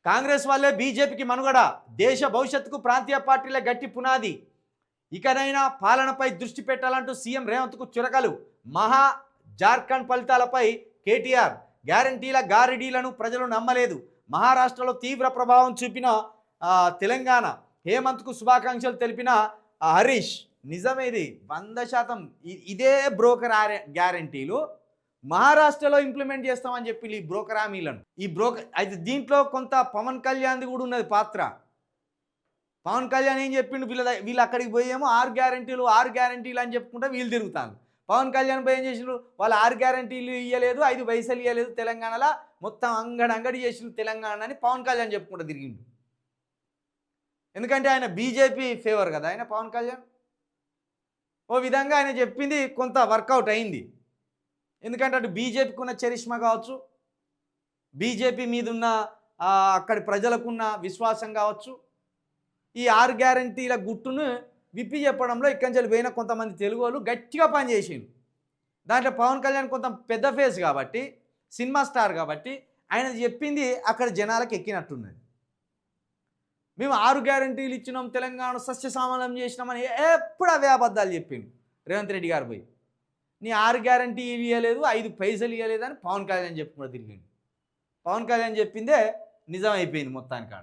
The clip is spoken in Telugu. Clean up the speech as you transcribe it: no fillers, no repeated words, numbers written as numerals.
కాంగ్రెస్ వాళ్ళే బీజేపీకి మనుగడ, దేశ భవిష్యత్తుకు ప్రాంతీయ పార్టీల గట్టి పునాది, ఇకనైనా పాలనపై దృష్టి పెట్టాలంటూ సీఎం రేవంత్కు చురకలు. మహా జార్ఖండ్ ఫలితాలపై కేటీఆర్ గ్యారంటీల గారిడీలను ప్రజలు నమ్మలేదు. మహారాష్ట్రలో తీవ్ర ప్రభావం చూపిన తెలంగాణ హేమంత్కు శుభాకాంక్షలు తెలిపిన హరీష్. నిజమేది 100%. ఇదే బ్రోకర్ గ్యారంటీలు మహారాష్ట్రలో ఇంప్లిమెంట్ చేస్తామని చెప్పి ఈ బ్రోకర్ హామీలను అయితే దీంట్లో కొంత పవన్ కళ్యాణ్ది కూడా ఉన్నది పాత్ర. పవన్ కళ్యాణ్ ఏం చెప్పిండు, వీళ్ళు అక్కడికి పోయేమో 6 గ్యారంటీలు అని చెప్పుకుంటే వీళ్ళు తిరుగుతాను. పవన్ కళ్యాణ్ పోయి ఏం చేసిండ్రు, వాళ్ళు 6 గ్యారంటీలు ఇవ్వలేదు, 5 పైసలు ఇవ్వలేదు, తెలంగాణలో మొత్తం అంగడి చేసిండ్రు తెలంగాణ అని పవన్ కళ్యాణ్ చెప్పుకుంటూ తిరిగిండు. ఎందుకంటే ఆయన బీజేపీ ఫేవర్ కదా ఆయన పవన్ కళ్యాణ్. ఓ విధంగా ఆయన చెప్పింది కొంత వర్కౌట్ అయింది. ఎందుకంటే అటు బీజేపీకి ఉన్న చరిష్మా కావచ్చు, బీజేపీ మీద ఉన్న అక్కడి ప్రజలకున్న విశ్వాసం కావచ్చు, ఈ 6 గ్యారంటీల గుట్టును విప్పి చెప్పడంలో ఇక్కడి నుంచి పోయిన కొంతమంది తెలుగు వాళ్ళు గట్టిగా పనిచేసిండు. దాంట్లో పవన్ కళ్యాణ్ కొంత పెద్ద ఫేస్ కాబట్టి, సినిమా స్టార్ కాబట్టి ఆయన చెప్పింది అక్కడ జనాలకు ఎక్కినట్టున్నది. మేము 6 గ్యారంటీలు ఇచ్చినాం, తెలంగాణ సస్యశ్యామలం చేసినామని ఎప్పుడు అవే అబద్ధాలు చెప్పిండు రేవంత్ రెడ్డి గారు పోయి. నీ 6 గ్యారంటీ ఇవ్వలేదు, 5 పైసలు ఇవ్వలేదు అని పవన్ కళ్యాణ్ చెప్పుకుంటూ తిరిగిండు. పవన్ కళ్యాణ్ చెప్పిందే నిజం అయిపోయింది మొత్తానికి.